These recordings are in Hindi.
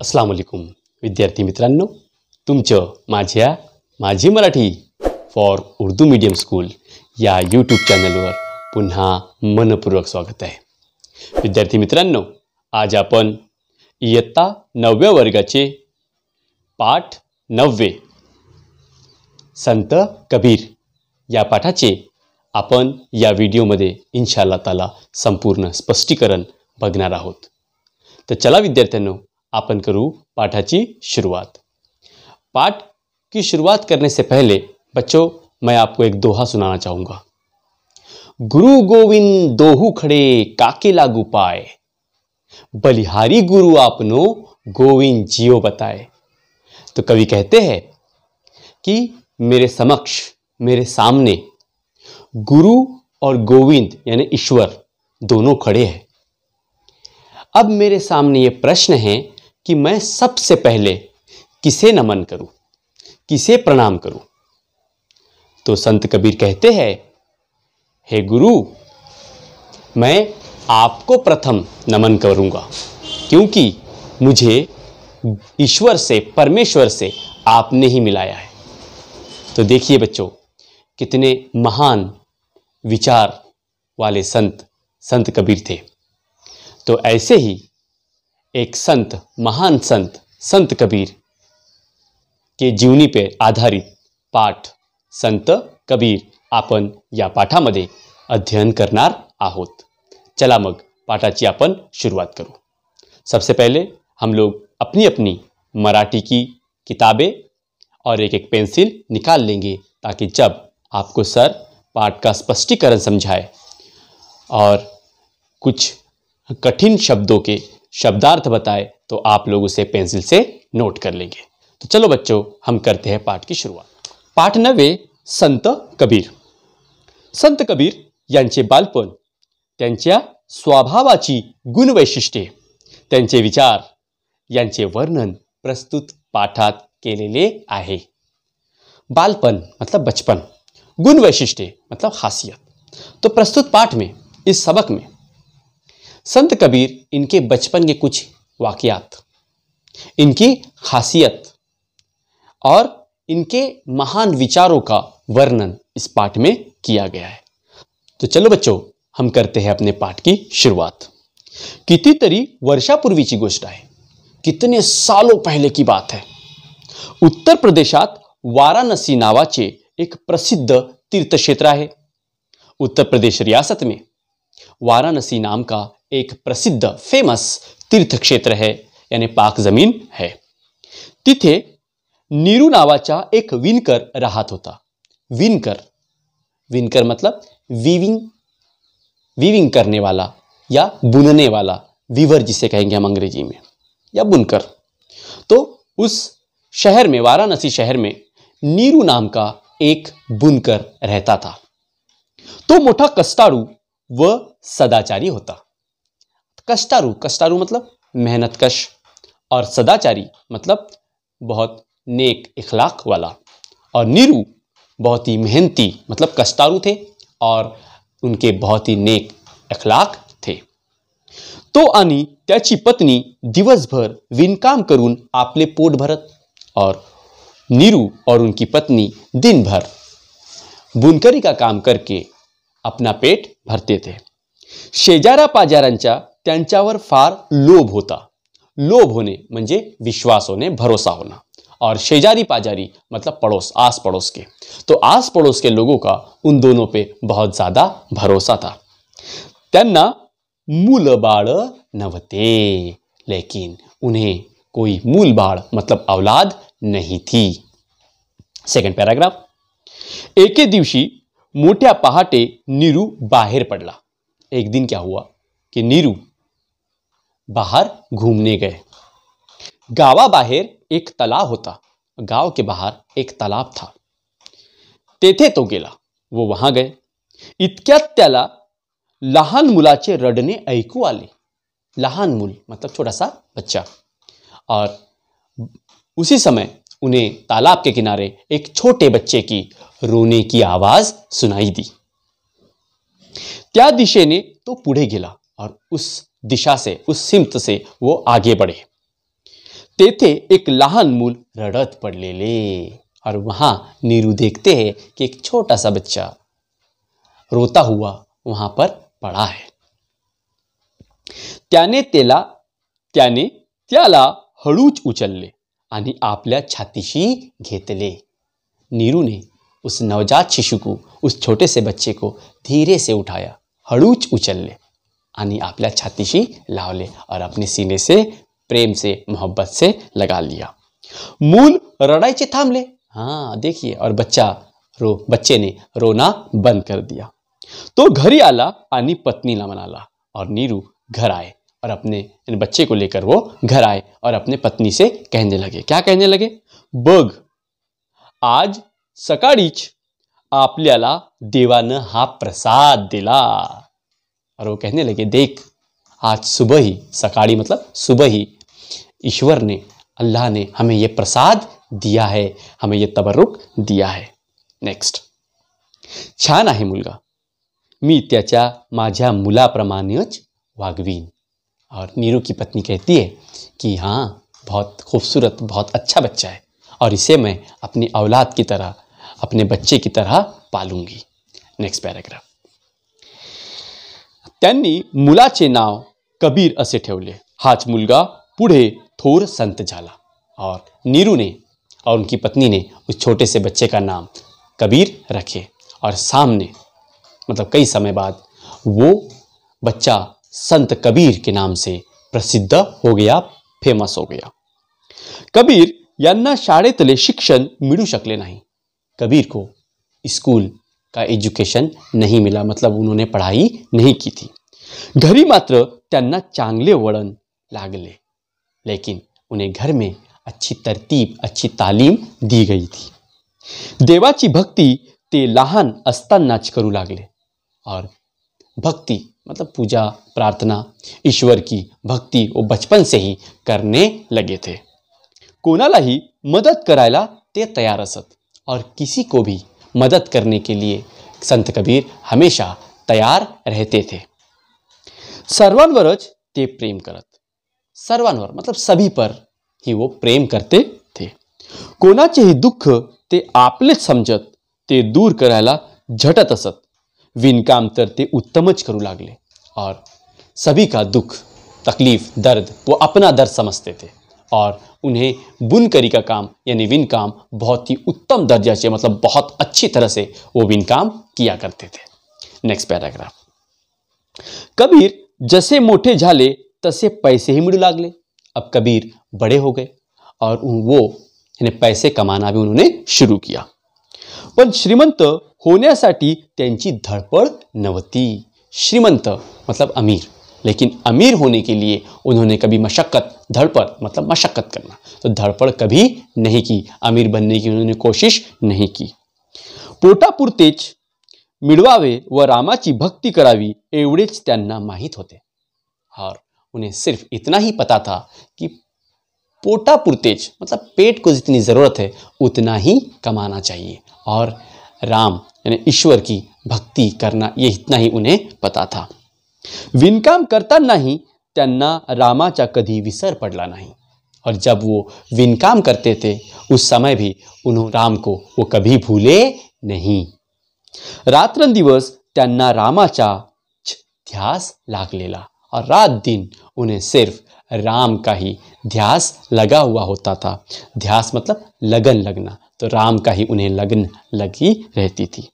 अस्सलाम वालेकुम विद्यार्थी मित्रांनो, तुमचं माझी Marathi for Urdu medium school या यूट्यूब चॅनलवर पुन्हा मनपूर्वक स्वागत आहे। विद्यार्थी मित्रांनो, आज आपण इयत्ता 9व्या वर्गाचे पाठ 9 संत कबीर या पाठाचे आपण या व्हिडिओमध्ये इंशाअल्लाह ताला संपूर्ण स्पष्टीकरण बघणार आहोत। तो चला विद्यार्थ्यांनो, अपन करूँ पाठाची शुरुआत। पाठ की शुरुआत करने से पहले बच्चों, मैं आपको एक दोहा सुनाना चाहूँगा। गुरु गोविंद दोहु खड़े काके लागू पाए, बलिहारी गुरु आपनो गोविंद जियो बताए। तो कवि कहते हैं कि मेरे समक्ष, मेरे सामने गुरु और गोविंद यानी ईश्वर दोनों खड़े हैं। अब मेरे सामने ये प्रश्न है कि मैं सबसे पहले किसे नमन करूं, किसे प्रणाम करूं। तो संत कबीर कहते हैं, हे गुरु, मैं आपको प्रथम नमन करूंगा, क्योंकि मुझे ईश्वर से, परमेश्वर से आपने ही मिलाया है। तो देखिए बच्चों, कितने महान विचार वाले संत कबीर थे। तो ऐसे ही एक संत, महान संत कबीर के जीवनी पे आधारित पाठ संत कबीर आपण या पाठामध्ये अध्ययन करणार आहोत। चला मग पाठाची आपण सुरुवात करू। सबसे पहले हम लोग अपनी अपनी मराठी की किताबें और एक एक पेंसिल निकाल लेंगे, ताकि जब आपको सर पाठ का स्पष्टीकरण समझाए और कुछ कठिन शब्दों के शब्दार्थ बताए तो आप लोग उसे पेंसिल से नोट कर लेंगे। तो चलो बच्चों, हम करते हैं पाठ की सुरुवात। पाठ 9 संत कबीर। संत कबीर यांचे बालपण, त्यांच्या स्वभावाची गुणवैशिष्ट्ये, त्यांचे विचार यांचे वर्णन प्रस्तुत पाठात केलेले आहे। बालपन मतलब बचपन, गुणवैशिष्ट्ये मतलब खासियत। तो प्रस्तुत पाठ में, इस सबक में संत कबीर इनके बचपन के कुछ वाक़यात, इनकी खासियत और इनके महान विचारों का वर्णन इस पाठ में किया गया है। तो चलो बच्चों, हम करते हैं अपने पाठ की शुरुआत। कितीतरी वर्षापूर्वीची गोष्ट आहे, कितने सालों पहले की बात है। उत्तर प्रदेशात वाराणसी नावाचे एक प्रसिद्ध तीर्थक्षेत्र आहे। उत्तर प्रदेश रियासत में वाराणसी नाम का एक प्रसिद्ध फेमस तीर्थ क्षेत्र है, यानी पाक जमीन है। तिथे नीरू नावाचा एक विणकर राहत होता। विणकर मतलब वीविंग करने वाला या बुनने वाला, वीवर जिसे कहेंगे हम अंग्रेजी में, या बुनकर। तो उस शहर में, वाराणसी शहर में नीरू नाम का एक बुनकर रहता था। तो मोठा कष्टाळू व सदाचारी होता। कष्टारू मतलब मेहनतकश, और सदाचारी मतलब बहुत नेक इखलाक वाला। और नीरू बहुत ही मेहनती, मतलब कष्टारू थे और उनके बहुत ही नेक इखलाक थे। तो आणि त्याची पत्नी दिवसभर विणकाम करून आपले पोट भरत, और नीरू और उनकी पत्नी दिन भर बुनकरी का काम करके अपना पेट भरते थे। शेजारा पाजारांचा त्यांच्यावर फार लोभ होता। लोभ होने म्हणजे विश्वास होने, भरोसा होना। और शेजारी पाजारी मतलब पड़ोस, आस पड़ोस के। तो आस पड़ोस के लोगों का उन दोनों पे बहुत ज़्यादा भरोसा था। त्यांना मूल बाळ नव्हते, लेकिन उन्हें कोई मूल बाळ मतलब औलाद नहीं थी। Second paragraph. एके दिवशी मोठ्या पहाटे नीरू बाहेर पडला। एक दिन क्या हुआ कि नीरू बाहर घूमने गए। गावा बाहेर एक तालाब होता, गांव के बाहर एक तालाब था। तेथे तो गेला, वो वहां गए। इतक्यात त्याला लहान मुलाचे रडणे ऐकू आले। लहान मूल मतलब छोटा सा बच्चा। और उसी समय उन्हें तालाब के किनारे एक छोटे बच्चे की रोने की आवाज सुनाई दी। त्या दिशेने तो पुढे गेला और उस दिशा से, उस सिमत से वो आगे बढ़े। तेथे एक लहान मूल रडत पडलेले. और वहां नीरू देखते हैं कि एक छोटा सा बच्चा रोता हुआ वहां पर पड़ा है. त्याने त्याला हळूच उचलले आणि आपल्या छातीशी घेतले. नीरू ने उस नवजात शिशु को, उस छोटे से बच्चे को धीरे से उठाया, हळूच उचलले आणि आपल्या छातीशी लावले और अपने सीने से प्रेम से, मोहब्बत से लगा लिया. मूल रडायचे थांबले. हाँ देखिए, और बच्चे ने रोना बंद कर दिया. तो घरी आला आणि पत्नीला म्हणाला. और नीरू घर आए और अपने बच्चे को लेकर वो घर आए और अपने पत्नी से कहने लगे. क्या कहने लगे? बघ, आज सकाळीच आपल्याला देवानं हा प्रसाद दिला. और वो कहने लगे, देख, आज सुबह ही, सकाळी मतलब सुबह ही, ईश्वर ने, अल्लाह ने हमें ये प्रसाद दिया है, हमें ये तबरुक दिया है. नेक्स्ट. छान आहे मुलगा, मी त्याच्या माझ्या मुलाप्रमाणेच वागवीन. और नीरू की पत्नी कहती है कि हाँ, बहुत खूबसूरत, बहुत अच्छा बच्चा है और इसे मैं अपनी औलाद की तरह, अपने बच्चे की तरह पालूंगी. Next paragraph. त्यांनी मुलाचे नाव कबीर असे ठेवले. हाच मुलगा पुढे थोर संत झाला. और नीरू ने और उनकी पत्नी ने उस छोटे से बच्चे का नाम कबीर रखे. और सामने मतलब कई समय बाद वो बच्चा संत कबीर के नाम से प्रसिद्ध हो गया, फेमस हो गया. कबीर यांना शाळेतले शिक्षण मिळू शकले नाही. कबीर को स्कूल का एजुकेशन नहीं मिला, मतलब उन्होंने पढ़ाई नहीं की थी. घरी मात्र त्यांना चांगले वळण लागले, लेकिन उन्हें घर में अच्छी तरतीब, अच्छी तालीम दी गई थी. देवाची भक्ति ते लहान असतानाच करू लागले. और भक्ति मतलब पूजा, प्रार्थना, ईश्वर की भक्ति वो बचपन से ही करने लगे थे. कोणालाही मदत करायला ते तयार असत और किसी को भी मदद करने के लिए संत कबीर हमेशा तयार रहते थे. सर्वांवरच ते प्रेम करत. सर्वांवर मतलब सभी पर ही वो प्रेम करते थे. कोणाचेही दुःख ते आपलेच समजत ते दूर करायला झटत असत. विणकाम तर ते उत्तमच करू लागले और सभी का दुख, तकलीफ, दर्द वो अपना दर्द समझते थे. और उन्हें बुनकरी का काम यानी विणकाम बहुत ही उत्तम दर्जा से, मतलब बहुत अच्छी तरह से वो विणकाम किया करते थे. Next paragraph. कबीर जसे मोठे झाले तसे पैसे ही मिळू लागले. अब कबीर बड़े हो गए और वो यानी पैसे कमाना भी उन्होंने शुरू किया. पण श्रीमंत होण्यासाठी त्यांची धडपड नव्हती. श्रीमंत मतलब अमीर, लेकिन अमीर होने के लिए उन्होंने कभी मशक्क़त, धड़पड़ मतलब मशक्क़त करना, तो धड़पड़ कभी नहीं की. अमीर बनने की उन्होंने कोशिश नहीं की. पोटापुरतेच मिळवावे व रामाची भक्ति करावी एवढेच त्यांना माहीत होते. और उन्हें सिर्फ इतना ही पता था कि पोटापुरतेच मतलब पेट को जितनी ज़रूरत है उतना ही कमाना चाहिए और राम यानी ईश्वर की भक्ति करना, ये इतना ही उन्हें पता था. विणकाम करतानाही त्यांना रामाचा कधी विसर पडला नाही. और जब वो विणकाम करते थे उस समय भी उन्होंने राम को वो कभी भूले नहीं. रात्रंदिवस त्यांना रामाचा ध्यास लागलेला और रात दिन उन्हें सिर्फ राम का ही ध्यास लगा हुआ होता था. ध्यास मतलब लगन लगना, तो राम का ही उन्हें लगन लगी रहती थी.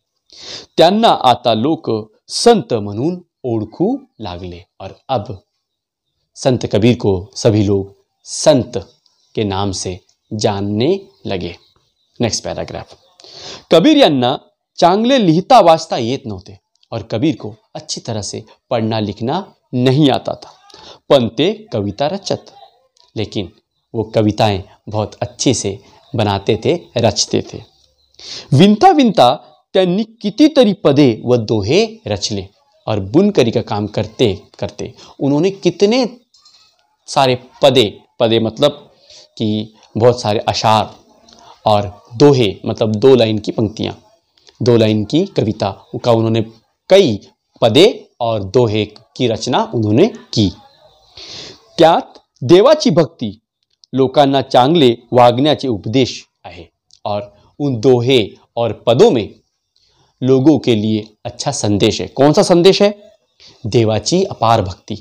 त्यांना आता लोक संत म्हणून ओळखू लागले. और अब संत कबीर को सभी लोग संत के नाम से जानने लगे. Next paragraph. कबीर यांना चांगले लिहिता वाचता येत नव्हते और कबीर को अच्छी तरह से पढ़ना लिखना नहीं आता था, पण ते कविता रचत. लेकिन वो कविताएं बहुत अच्छे से बनाते थे, रचते थे. विनता विनता त्यांनी कितीतरी पदे व दोहे रचले. और बुनकरी का काम करते करते उन्होंने कितने सारे पदे मतलब कि बहुत सारे अशार और दोहे मतलब 2 लाइन की पंक्तियाँ, 2 लाइन की कविता का उन्होंने कई पदे और दोहे की रचना उन्होंने की. त्यात देवाची भक्ति लोकांना चांगले वागण्याचे उपदेश आहे और उन दोहे और पदों में लोगों के लिए अच्छा संदेश है। कौन सा संदेश है? देवाची अपार भक्ति,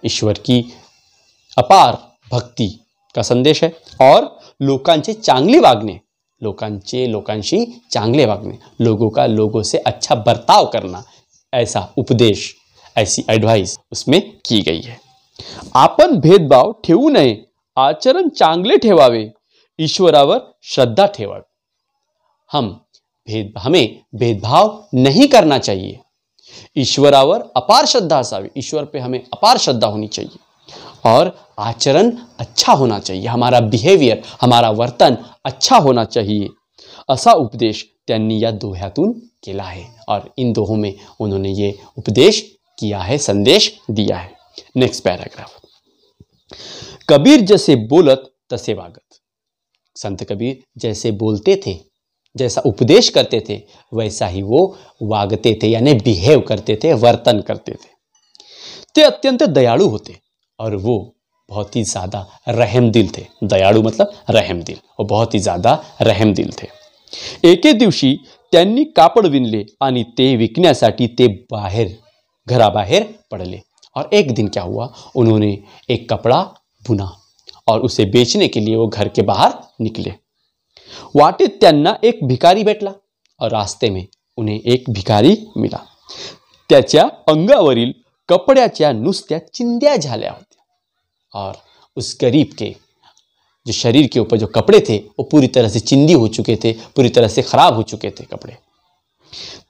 ईश्वर की अपार भक्ति का संदेश है और लोकांचे चांगले वागणे, लोकांशी चांगले वागणे, लोगों का लोगों से अच्छा बर्ताव करना, ऐसा उपदेश, ऐसी एडवाइस उसमें की गई है। आपण भेदभाव ठेवू नये, आचरण चांगले ठेवावे, ईश्वरावर श्रद्धा ठेवावी। हमें भेदभाव नहीं करना चाहिए, ईश्वरावर अपार श्रद्धा असावी, ईश्वर पे हमें अपार श्रद्धा होनी चाहिए और आचरण अच्छा होना चाहिए, हमारा बिहेवियर, हमारा वर्तन अच्छा होना चाहिए, असा उपदेश त्यांनी या दोह्यातून केला है और इन दोहों में उन्होंने ये उपदेश किया है, संदेश दिया है। नेक्स्ट पैराग्राफ, कबीर जैसे बोलत तसे वागत। संत कबीर जैसे बोलते थे, जैसा उपदेश करते थे, वैसा ही वो वागते थे, यानी बिहेव करते थे, वर्तन करते थे। ते अत्यंत दयालु होते और वो बहुत ही ज़्यादा रहमदिल थे। दयाळू मतलब रहमदिल, वो बहुत ही ज़्यादा रहमदिल थे। एके दिवशी त्यांनी कापड विणले आणि ते विकण्यासाठी ते घराबाहेर पडले और एक दिन क्या हुआ, उन्होंने एक कपड़ा बुना और उसे बेचने के लिए वो घर के बाहर निकले। वाटेत त्यांना एक भिकारी भेटला और रास्ते में उन्हें एक भिकारी मिला। त्याच्या अंगावरील कपड्याच्या नुसत्या चिंध्या झाल्या होत्या और उस गरीब के जो शरीर के ऊपर जो कपड़े थे वो पूरी तरह से चिंदी हो चुके थे, पूरी तरह से खराब हो चुके थे कपड़े।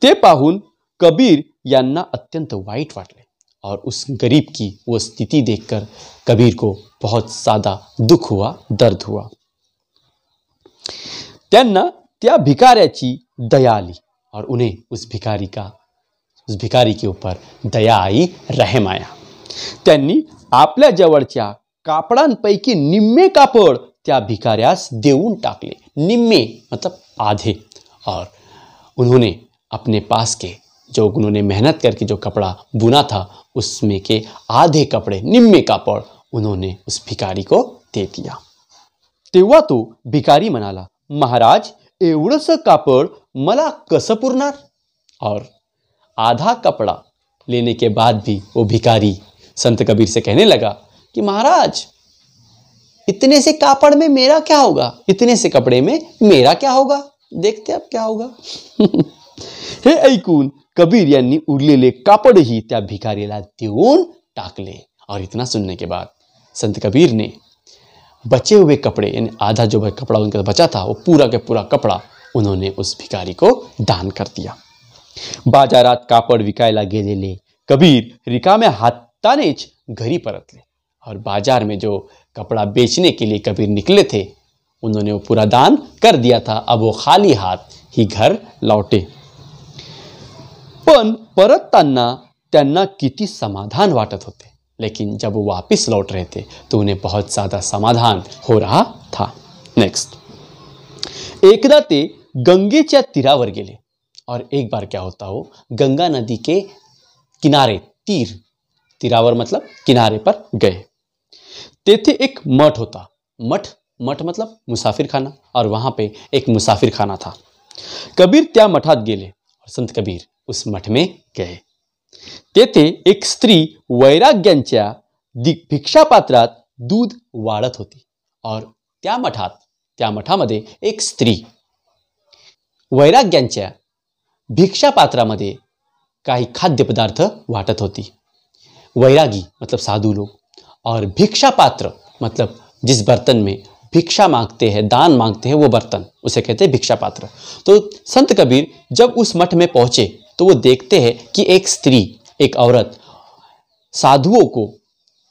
ते पाहून कबीर यांना अत्यंत वाईट वाटले और उस गरीब की वो स्थिति देखकर कबीर को बहुत ज़्यादा दुख हुआ, दर्द हुआ। त्यांना त्या भिकाऱ्याची दया आली और उन्हें उस भिकारी के ऊपर दया आई, रहम आया। त्यांनी आपल्या जवळच्या कापडांपैकी निम्मे कापड त्या भिकाऱ्यास देऊन टाकले। निम्मे मतलब आधे, और उन्होंने अपने पास के जो उन्होंने मेहनत करके जो कपड़ा बुना था उसमें के आधे कपड़े, निम्मे कापड उन्होंने उस भिकारी को दे दिया। तेव्हा तो भिकारी म्हणाला, महाराज एवढंसं कापड मला कसं पुरणार? और आधा कपड़ा लेने के बाद भी वो भिकारी संत कबीर से कहने लगा कि महाराज इतने से कापड़ में मेरा क्या होगा, इतने से कपड़े में मेरा क्या होगा, देखते अब क्या होगा। हे ऐकून कबीर यांनी उरलेले कापडही त्या भिकारीला देऊन टाकले और इतना सुनने के बाद संत कबीर ने बचे हुए कपड़े, यानी आधा जो कपड़ा उनका बचा था वो पूरा के पूरा कपड़ा उन्होंने उस भिकारी को दान कर दिया। बाजारात कापड विकायला गेलेले कबीर रिकाम्या हातानेच घरी परतले और बाजार में जो कपड़ा बेचने के लिए कबीर निकले थे उन्होंने वो पूरा दान कर दिया था। अब वो खाली हाथ ही घर लौटे। पण परतताना त्यांना किती समाधान वाटत होते, लेकिन जब वो वापस लौट रहे थे तो उन्हें बहुत ज़्यादा समाधान हो रहा था। नेक्स्ट, एकदा ते गंगेच्या तीरावर गेले और एक बार क्या होता हो, गंगा नदी के किनारे, तीरावर मतलब किनारे पर गए। तेथे एक मठ होता, मठ मतलब मुसाफिर खाना, और वहाँ पे एक मुसाफिर खाना था। कबीर त्या मठात गेले और संत कबीर उस मठ में गए। तेथे एक स्त्री वैराग्यांच्या भिक्षापात्रात दूध वाढत होती और त्या मठामध्ये एक स्त्री वैराग्यांच्या भिक्षापात्रामध्ये काही खाद्यपदार्थ वाटत होती। वैरागी मतलब साधु लोग, और भिक्षा पात्र मतलब जिस बर्तन में भिक्षा मांगते हैं, दान मांगते हैं, वो बर्तन, उसे कहते हैं भिक्षा पात्र। तो संत कबीर जब उस मठ में पहुंचे तो वो देखते हैं कि एक स्त्री, एक औरत साधुओं को,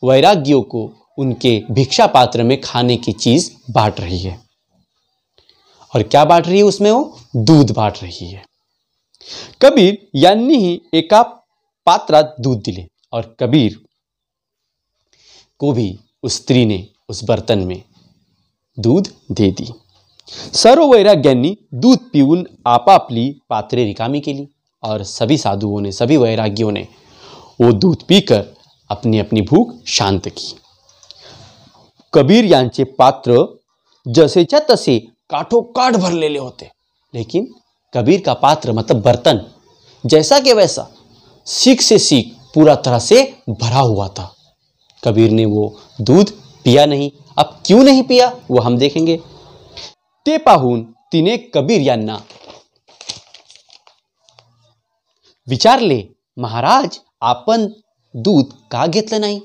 वैरागियों को उनके भिक्षा पात्र में खाने की चीज बांट रही है। और क्या बांट रही है उसमें? वो दूध बांट रही है। कबीर यांनीही एका पात्रात दूध दिले और कबीर को भी उस स्त्री ने उस बर्तन में दूध दे दी। सर्व वैराग्यांनी दूध पिऊन आपापली पात्रे रिकामी केली और सभी साधुओं ने, सभी वैरागियों ने वो दूध पीकर अपनी अपनी भूख शांत की। कबीर यांचे पात्र जसेच्या तसे काठोकाठ भरलेले होते, लेकिन कबीर का पात्र मतलब बर्तन जैसा कि वैसा सीख से सीख पूरा तरह से भरा हुआ था। कबीर ने वो दूध पिया नहीं। अब क्यों नहीं पिया वो हम देखेंगे। ते पाहून तिने कबीर यांना विचारले, महाराज आपण दूध का घेतलं नाही?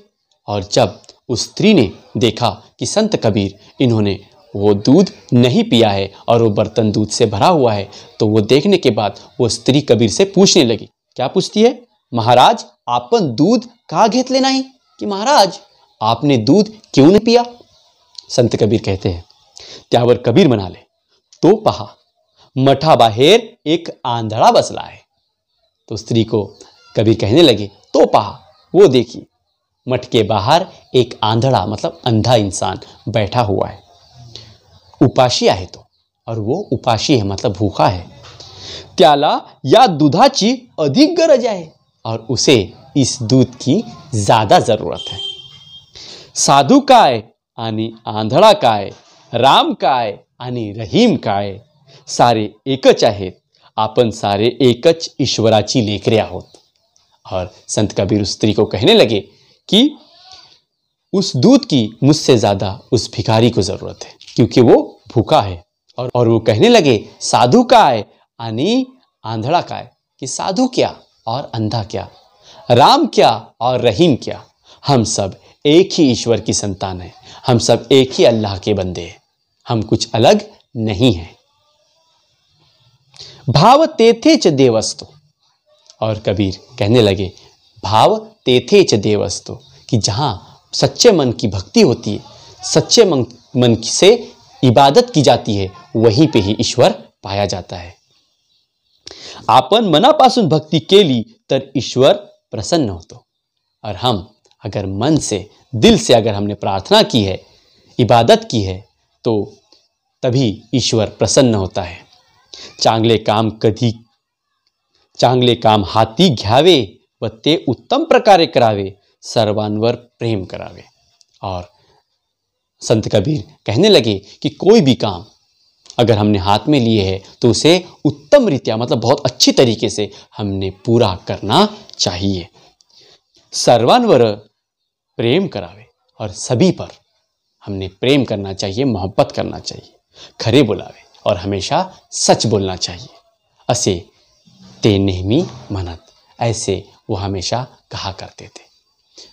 और जब उस स्त्री ने देखा कि संत कबीर इन्होंने वो दूध नहीं पिया है और वो बर्तन दूध से भरा हुआ है, तो वो देखने के बाद वो स्त्री कबीर से पूछने लगी। क्या पूछती है? महाराज आपण दूध का घेतले नाही? कि महाराज आपने दूध क्यों नहीं पिया? संत कबीर कहते हैं, त्यावर कबीर म्हणाले, तो पहा मठाबाहेर एक आंधळा बसला है। तो स्त्री को कबीर कहने लगे, तो पहा, वो देखिए मठ के बाहर एक आंधळा मतलब अंधा इंसान बैठा हुआ है। उपाशी आहे तो, और वो उपाशी है मतलब भूखा है। त्याला या दुधाची अधिक गरज आहे और उसे इस दूध की ज्यादा जरूरत है। साधू काय आणि आंधळा काय, राम काय आणि रहीम काय, सारे एकच आहेत। आपण सारे एकच ईश्वराची लेकरे आहोत। और संत कबीर उस स्त्री को कहने लगे कि उस दूध की मुझसे ज्यादा उस भिखारी को जरूरत है, क्योंकि वो भूखा है। और वो कहने लगे, साधु काय आणि आंधळा काय, कि साधु क्या और अंधा क्या, राम क्या और रहीम क्या, हम सब एक ही ईश्वर की संतान है, हम सब एक ही अल्लाह के बंदे हैं, हम कुछ अलग नहीं हैं। भाव तेथेच देव असतो। और कबीर कहने लगे, भाव तेथेच देव असतो, कि जहां सच्चे मन की भक्ति होती है, सच्चे मन से इबादत की जाती है, वहीं पे ही ईश्वर पाया जाता है। आपण मनापासून भक्ति केली तर ईश्वर प्रसन्न होतो। और हम अगर मन से दिल से अगर हमने प्रार्थना की है, इबादत की है, तो तभी ईश्वर प्रसन्न होता है। चांगले काम हाती घ्यावे व ते उत्तम प्रकारे करावे, सर्वांवर प्रेम करावे। और संत कबीर कहने लगे कि कोई भी काम अगर हमने हाथ में लिए है तो उसे उत्तम रीत्या मतलब बहुत अच्छी तरीके से हमने पूरा करना चाहिए। सर्वांवर प्रेम करावे, और सभी पर हमने प्रेम करना चाहिए, मोहब्बत करना चाहिए, खरे बोलावे और हमेशा सच बोलना चाहिए। असे ते नेहमी म्हणत, ऐसे वो हमेशा कहा करते थे।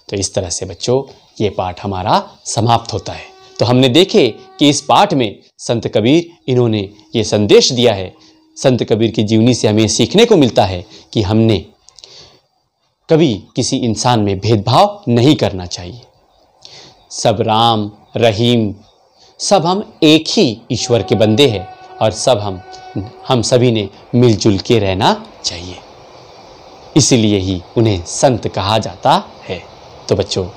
तो इस तरह से बच्चों ये पाठ हमारा समाप्त होता है। तो हमने देखे कि इस पाठ में संत कबीर इन्होंने ये संदेश दिया है। संत कबीर की जीवनी से हमें सीखने को मिलता है कि हमने कभी किसी इंसान में भेदभाव नहीं करना चाहिए। सब राम रहीम, सब हम एक ही ईश्वर के बंदे हैं, और सब हम सभी ने मिलजुल के रहना चाहिए। इसीलिए ही उन्हें संत कहा जाता है। तो बच्चों,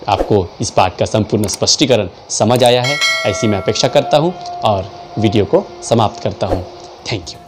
आपको इस पाठ का संपूर्ण स्पष्टीकरण समझ आया है, ऐसी मैं अपेक्षा करता हूँ और वीडियो को समाप्त करता हूँ। Thank you.